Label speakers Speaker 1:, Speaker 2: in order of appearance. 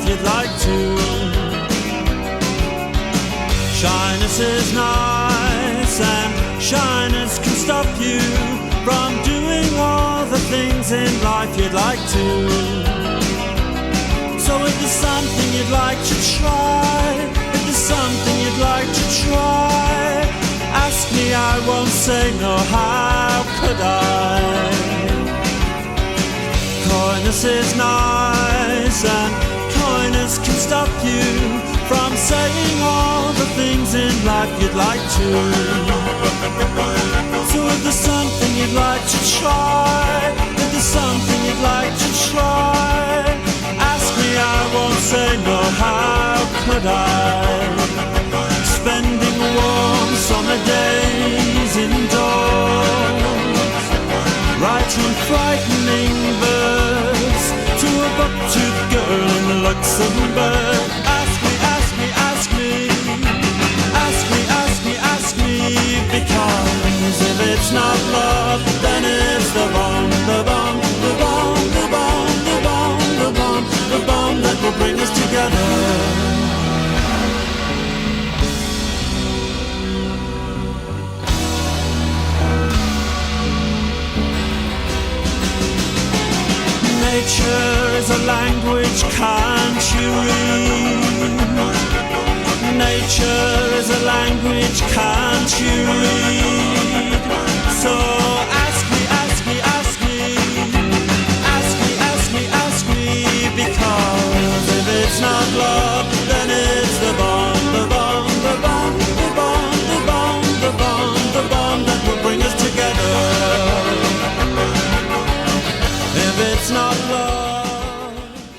Speaker 1: you'd like to. Shyness is nice, and shyness can stop you from doing all the things in life you'd like to. So if there's something you'd like to try, if there's something you'd like to try, ask me, I won't say no, how could I? Coyness is nice, and coyness can stop you from saying all the things in life you'd like to. So if there's something you'd like to try, if there's something you'd like to try, ask me, I won't say no, how could I? Spending warm summer days indoors, writing frightening verse to a buck-toothed girl in Luxembourg. Ask me, ask me, ask me, ask me, ask me, ask me, because if it's not love, then it's the bomb, the bomb, the bomb, the bomb, the bomb, the bomb, the bomb that will bring us together. Nature is a language, can't you read? Nature is a language, can't you read? So ask me, ask me, ask me, ask me, ask me, ask me, because if it's not love,